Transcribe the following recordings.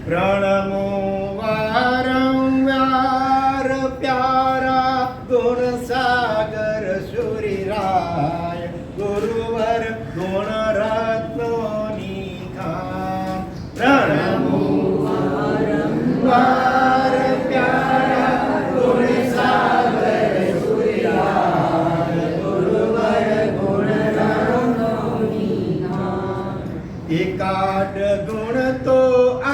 પ્રણમો વારંવાર પ્યારા ગુણ સાગર સુરીરાય ગુરુવર ગુણ રત્નો નિધાન. પ્રણમો વારંવાર પ્યારા ગુણ સાગર સુરીરાય ગુરુવર ગુણ રત્નો નિધાન. એકાદ ગુણ તો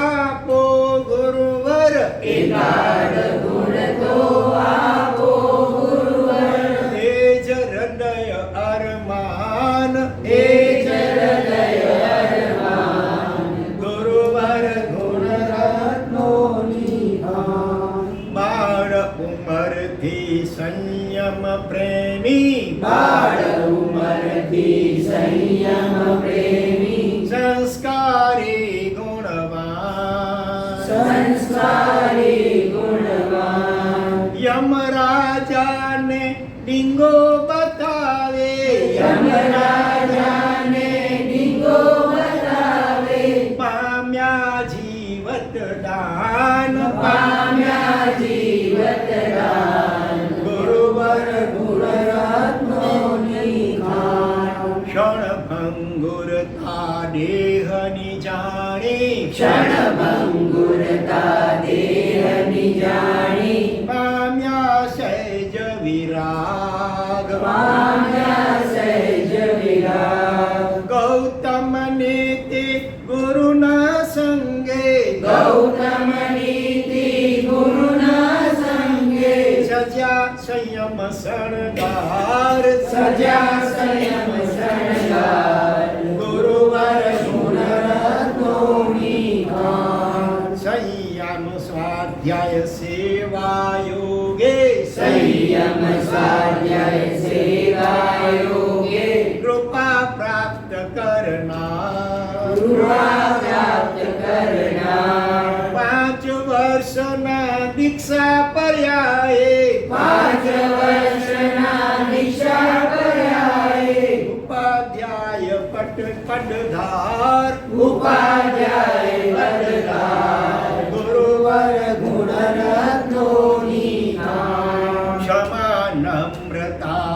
આપો ગુરુવર, એકાદ ગુણ તો આપો ગુરુવર, એ જ હૃદય અરમાન, એ જ હૃદય અરમાન, ગુરુવર ગુણ રત્નો નિધાન. બાળ ઉંમરથી સંયમ પ્રેમી, બાળ ઉંમરથી સંયમ પ્રેમી, સંસ્કારી ગુણવાન, સંસ્કારી ગુણવાન. યમરાજાને ડીંગો બતાવે, યમરાજાને ડીંગો બતાવે, પામ્યા જીવત દાન, પામ્યા જીવત દાન, ગુરુવર ગુણ રત્નો નિધાન. ક્ષણભંગુરતા દેહની જાણી, ક્ષણભંગુરતા દેહની જાણી, પામ્યા સહેજ વિરાગ, પામ્યા સહેજ વિરાગ. ગૌતમ નીતિ ગુરુના સંગે, ગૌતમ નીતિ ગુરુના સંગે, સજ્યા સંયમ શણગાર, સજ્યા સંયમ શણગાર, ગુરુવર ગુણ રત્નો નિધાન. સંયમ સ્વાધ્યાય સેવા યોગે, સંયમ સ્વાધ્યાય સેવા યોગે, કૃપા પ્રાપ્ત કરનાર, કૃપા પ્રાપ્ત કરનાર. 5 વર્ષના દીક્ષા પર્યાય, 5 વર્ષના દીક્ષા પર્યાય, ઉપાધ્યાય પદધાર, ઉપાધ્યાય પદધાર, ગુરુવર ગુણ રત્નો નિધાન. ક્ષમા નમ્રતા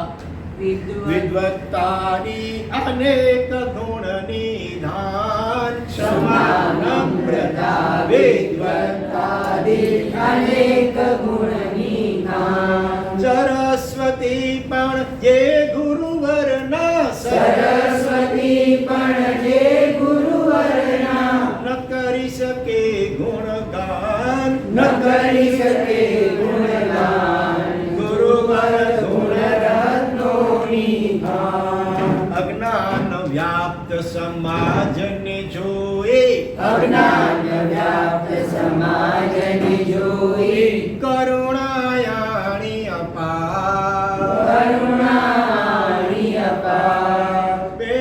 વિદ્વત્તાની અનેક ગુણ નિધાન, ક્ષમા નમ્રતા વિદ્વત્તાદી અનેક ગુણ નિધાન. સરસ્વતી પણ જે ગુરુવરના, સરસ્વતી પણ જે ગુરુવરના, ન કરી શકે ગુણગાન, ન કરી શકે ગુણગાન, ગુરુવર ગુણ રત્નો નિધાન. અજ્ઞાન વ્યાપ્ત સમાજને જોઈ, અજ્ઞાન વ્યાપ્ત સમાજને જોઈ, કરુણાયાણી અપાર, કરુણાની અપાર. બે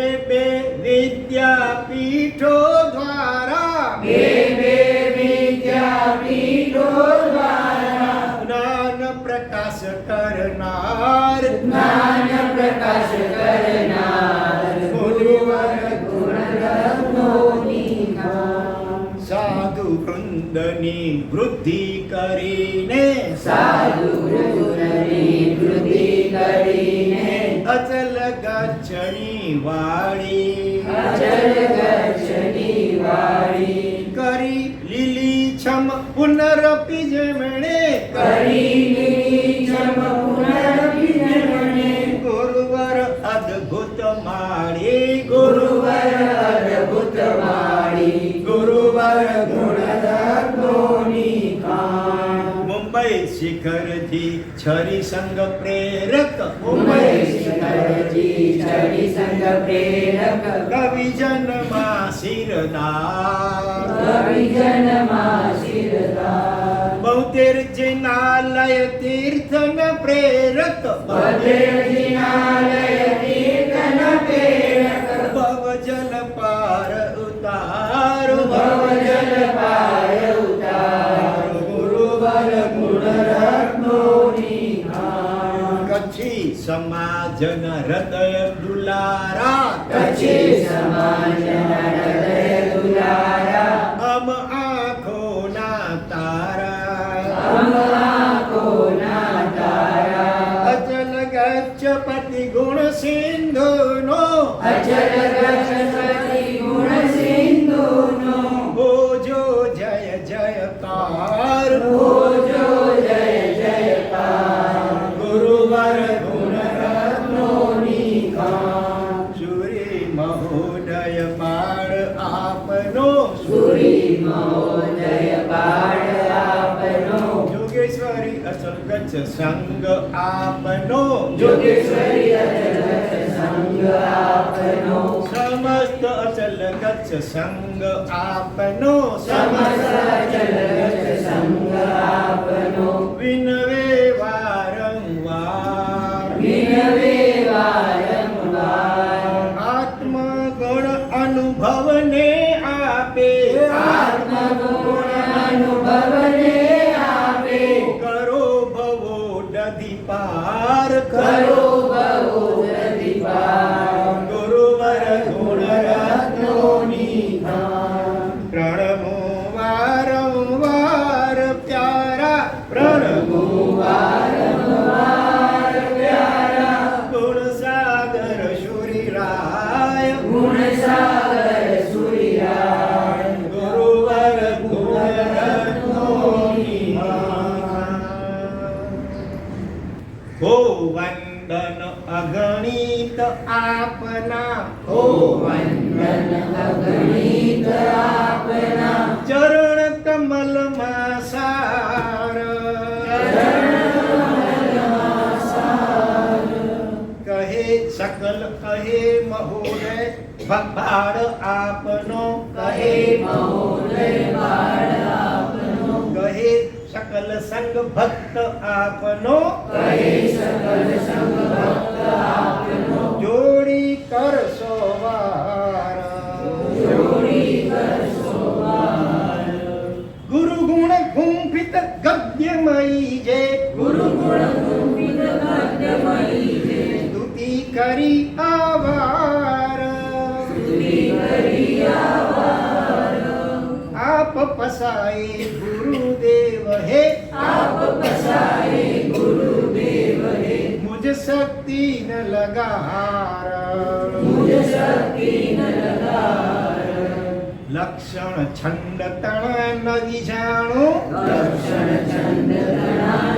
વિદ્યાપીઠો દ્વારા, બે વિદ્યાપીઠો દ્વારા, જ્ઞાન પ્રકાશ કરનાર, જ્ઞાન પ્રકાશ કરનાર, ગુરુવર ગુણ રત્નો નિધાન. સાધુ વૃંદની વૃદ્ધિ કરીને, સાધુ વૃંદની વૃદ્ધિ કરીને, અચલ ગચ્છણી વાળી, અચલ ગચ્છની વાળી, કરી લીલી છમ પુનરપી જેમણે, કરી લીલીછમ પુનરપી જેમણે, ગુરુવર અદ્ભુત માળી, ગુરુવર અદ્ભુત વાળી, ગુરુવર ગુણ રત્નો નિધાન. મુંબઈ શિખરથી છરી સંગ પ્રેરક, મુંબઈ શિખરજી છડી સંગ પ્રેરક, કવિજનમાં શિરદાર, કવિજનમાં શિરદાર. 72 જિનાલય તીર્થન પ્રેરક, બદ્રજીનાલય તીર્થન પ્રેરક, ભવજલ પાર ઉતાર, ભવજલ પાર ઉતાર, ગુરુવર ગુણ રત્નો નિધાન. કચ્છી સમાજના હૃદય દુલારા, કચ્છી સમાજના હૃદય દુલારા, આમ આંખો જય જયકાર હોજો જય જયકાર ગુરુવર ગુણ રત્નોની ખાણ સુરી મહોદય બાળ આપનો સુરી મહોદય બાળ આપનો યોગેશ્વરી અચલ ગચ્છ સંગ આપનો યોગેશ્વરી અચલ સંગ આપનો સમસ્ત અચલ ગચ્છ સંગ આપનો સમસ્ત અચલ સંગ આપનો વિનવે વારંવાર વિનવે વારંવાર આત્મગુણ અનુભવને આપે આત્મગુણ અનુભવને આપે કરો ભવો દધિ પાર કરો બહુ પ્રતિભા ગુરુવર ગુણ રત્નોની ખાણ પ્રણમો વારંવાર પ્યારા પ્રણમો વારંવાર પ્યારા ગુણ સાગર શુરીરાય ગુણસાગર સૂર્યાય ગુરુવર ગુણ રત્નોની માન. હો વંદન અગણિત આપના ઓ વંદન અગણિત આપના ચરણ કમલમાં સાર કહે સકલ કહે મહોદય ભક્તાળ આપનો કહે મહોદય બાળ આપનો કહે સકલ સંગ ભક્ત આપનો કહે સકલ સંગ ભક્ત આપનો જોડી કરશો વાર જોડી કરશો વાર ગુરુ ગુણ ગુંફિત ગદ્યમયી જે ગુરુ ગુણ ગુંફિત ગદ્યમયી જે સ્તુતિ કરી આવાર સ્તુતિ કરી આવાર આપ પસાય ગુરુદેવ હે આપ પસારે ગુરુદેવ હે મુझ શક્તિ ન લગાર મુજ શક્તિ ન લગાર લક્ષણ છંદ તણ નદી જાણું લક્ષણ છંદ ગણાન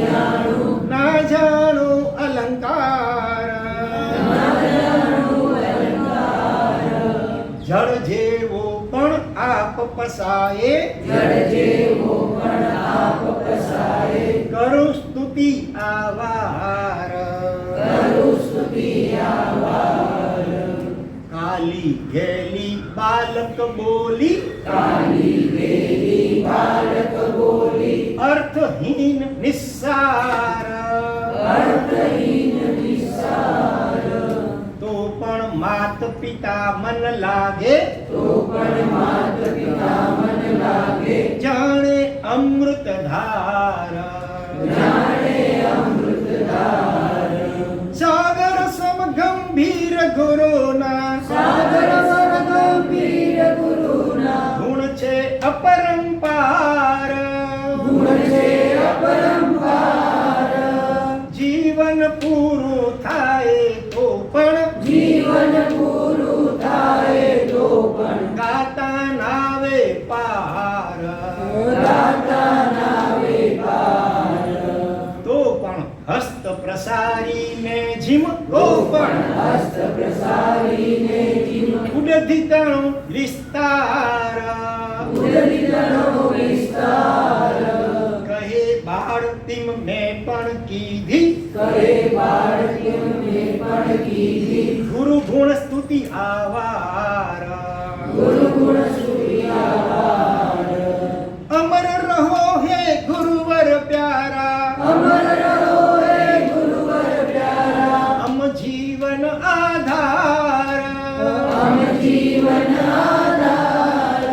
જાણું ના જાણું અલંકાર જળ જેવો પણ આપ પસાયે જળ જેવો પણ આપ પસારે કરું સ્તુતિ આવાર કરું સ્તુતિ આવાર કાલી ગેલી બાલક બોલી કાલી વેલી બાળક બોલી અર્થહીન નિસ્સાર અર્થહીન વિસાર તો પણ માત પિતા મન લાગે તો પણ માત પિતા મન લાગે જાણે અમૃત ધાર જાણે અમૃત ધાર સાગર સમ ગંભીર ગુરુના સાગર સર ગંભીર ગુરુના ગુણ છે અપરંપાર ગુણ છે અપરંપાર જીવન પૂરું થાય તો પણ જીવન પૂરું થાય તો પણ ગાતા નાવે પાર ગાતા નાવે પાર તો પણ હસ્ત પ્રસારીને જીમ તો પણ હસ્ત પ્રસારીને જીવ ઉડધી તણો વિસ્તાર ઉદરિતનો વિસ્તાર કહે બાળ તીમ મેં પણ કીધી કરે બાળકી મેં પણ કીધી ગુરુ ગુણ સ્તુતિ આવાર ગુરુ ગુણ સુરિયાવાર અમર રહો હે ગુરુવર પ્યારા અમર રહો હે ગુરુવર પ્યારા અમ જીવન આધાર અમ જીવન આધાર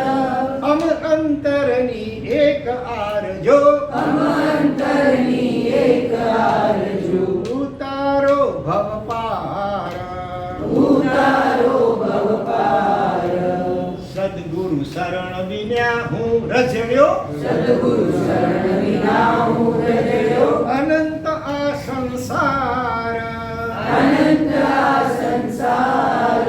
અમ અંતરની એક આરજો અમ અંતરની એક આરજુ ઉતારો ભવ પાર ઉતારો ભવ પાર સદગુરુ શરણ વિના હું રજડ્યો સદગુરુ શરણ વિના હું રજડ્યો અનંત આ સંસાર અનંત આ સંસાર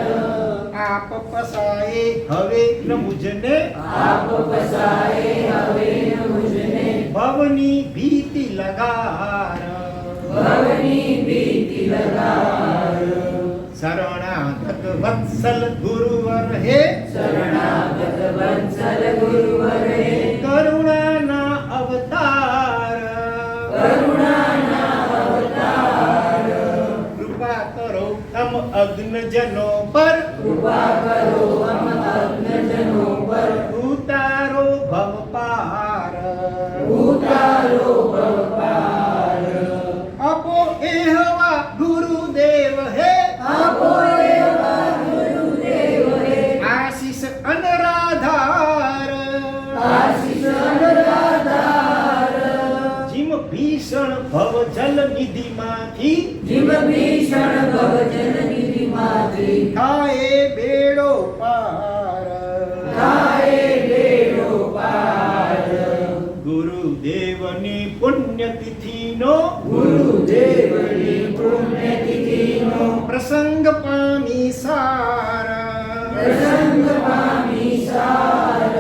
આપ પસાયે હવે ન મુજને આપ બસાએ હવે મુજને ભવની ભીતિ લગાર ભવની ભીતિ લગાર શરણાગત વત્સલ ગુરુવર હે શરણાગત વત્સલ ગુરુવર હે કરુણાના અવતાર કરુણાના અવતાર કૃપા કરો તમ અગ્નજનો પર કૃપા કરો અમ અગ્નજનો પર ઉતારો ભવ પાર ઉતારો ભવપાર આપો એહવા ગુરુદેવ હે આપો એવા ગુરુદેવ હે આશીષ અનરાધાર આશીષ અનરાધાર જીમ ભીષણ ભવ જલ નિધિમાંથી જીવ ભીષણ ભવજન નિધિમાંથી થાય બેડો પાર થાય બેડો પાર ગુરુદેવની પુણ્યતિથિનો ગુરુદેવની પુણ્યતિથિનો પ્રસંગ પામી સાર પ્રસંગ પામી સાર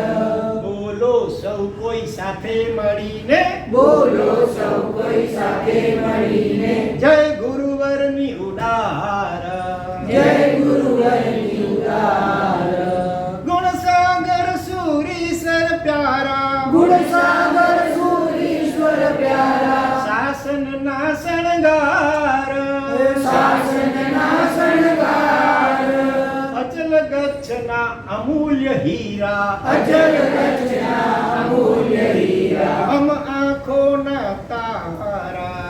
બોલો સૌ કોઈ સાથે મળીને બોલો સૌ કોઈ સાથે મળીને જય ગુરુવરની ઉડાર જય ગુરુવરની ઉદાર ગુણસાગર સુરીસર પ્યારા ગુણસાગર સુરીશ્વર પ્યારા શાસનના શણગાર શાસનના શણગાર અચલ ગચ્છના અમૂલ્ય હીરા અચલ રચના અમૂલ્ય હીરા અમ આંખોના તારા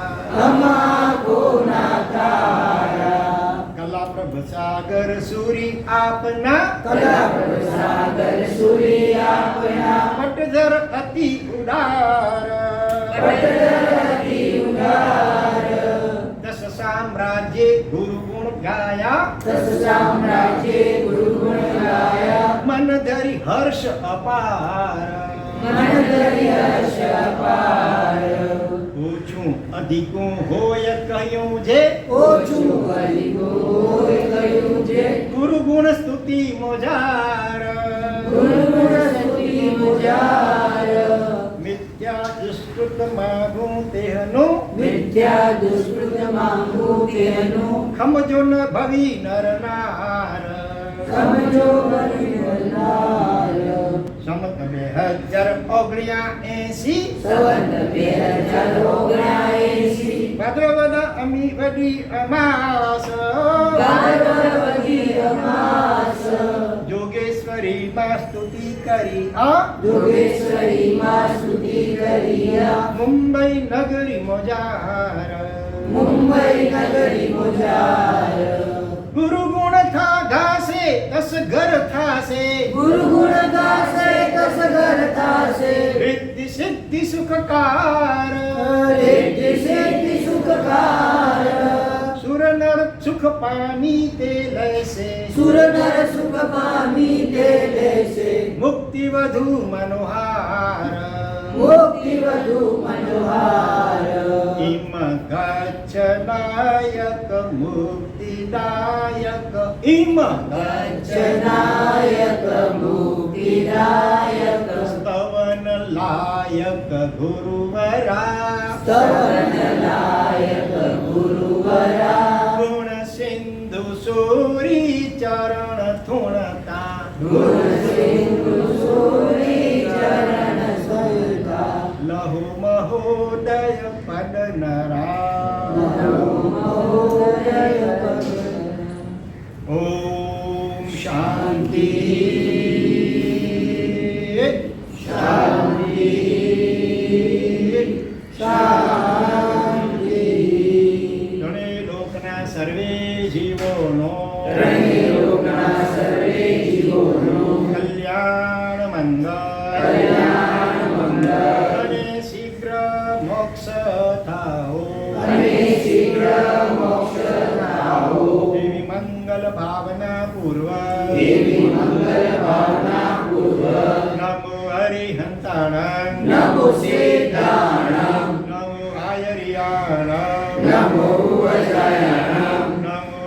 અમાકોના તારા કલાપ્રભ સાગર સુરી આપના કલા પ્રસાગર સૂર્ય આપના પટધર અતિ ઉડાર પટદરતી ઉદાર દસ સામ્રાજ્ય ગુરુ ગુણ ગાયા દસ સામ્રાજ્ય ગુરુ ગુણ ગાયા મન ધરી હર્ષ અપાર મન ધરી હર્ષ અપાર ઓછું અધિકું હોય કહ્યું જે ઓછું કલિગું હોય કહ્યું છે ગુરુ ગુણ સ્તુતિ મોજાર ગુરુ ગુણ સ્તુતિ મુજાર મિથ્યા દુષ્કૃત માગું તેહનું મિથ્યા દુષ્કૃત માંગુ તેનું ખમજો ન ભવી નર નાર સમજો બલિવલાર સમત 2079 સંવત 2079 ભાદ્રવદ અમી વડી અમાસ ભાદરવદી અમાસ જોગેશ્વરી માં સ્તુતિ કરી આ યોગેશ્વરી માં સ્તુતિ કરીયા મુંબઈ નગરી મોજાર મુંબઈ નગરી મુજાર ગુરુ ગુણ થા ઘાસે તસ ઘર થાસે ગુરુ ગુણ ગાસે તસ ઘર થાસે રિદ્ધિ સિદ્ધિ સુખકાર રેદ્ધિ સિદ્ધિ સુખકાર સુર નર સુખ પામી તે લેશે સુર નર સુખ પામી તે લેશે મુક્તિ વધુ મનોહાર મુક્તિ વધુ મનોહાર ઇમ ગચ્છનાયક મુક્તિદાયક ઇમ ગચ્છનાયક મુક્તિદાયક સ્તવન લાયક ગુરુવરા સ્તવન લાયક ગુરુવરા ગુણ સિંધુ સૂરી ચરણ થુણતા ગુણ સિંધુ સૂરી ચરણ સુતા લહુ મહોદય પદ નરા મહોદય પદ ઓમ શાંતિ શાંતિ શાંતિ ત્રણે લોકના સર્વે જીવોનો ત્રણેય લોકના સર્વે જીવોનો કલ્યાણ મંગળ કલ્યાણ મંગળ અને શીઘ્ર મોક્ષ થાઓ અને શીઘ્ર મોક્ષ થાઓ એવી મંગલ ભાવના પૂર્વક દેવી મંગલ ભાવના પૂર્વક નમો હરિહંતાણં નમો સિદ્ધાણં નમો આયરિયાણં નમો વજ્રાયણં નમો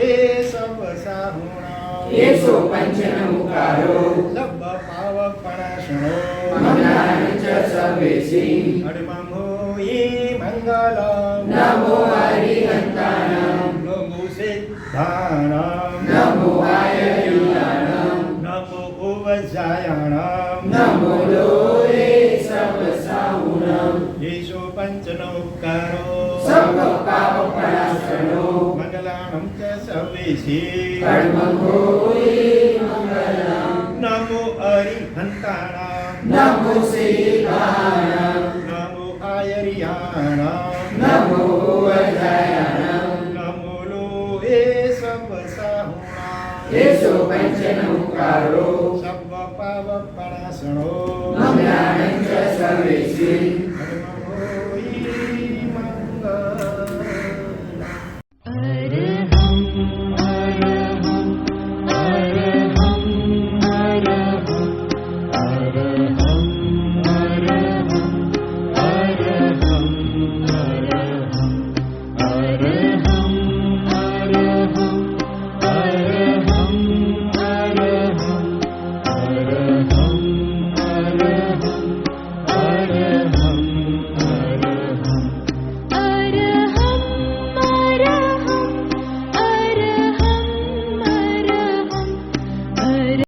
એ સબ સાહુણા એસો પંચનમુખા પંચનૌકારો સબ પાવપણાસણો મંગલાનિ ચ સર્વેષી હરિમંગો ઈ મંગલમ નમો હરિહંતાણં નમો સિદ્ધાણમ નમો આયર્યાણં નમો ઉવજાયાણમ નમો લોરે સર્વસાહુણં ઈશો પંચનૌકારો સર્વ પાવપણાસણો મંગલાણમ ચ સર્વેષી હરિમંગોઈ મંગલં નમો હરિહંતાણમ નમો સિદ્ધાણં નમો આયર્યાણમ નમો ઉવજાયાણં નમો લોહે સપસાહુણા એસો પંચનૌકારો સબ પાવપણાસણો મંગલાનિ ચ સર્વેષી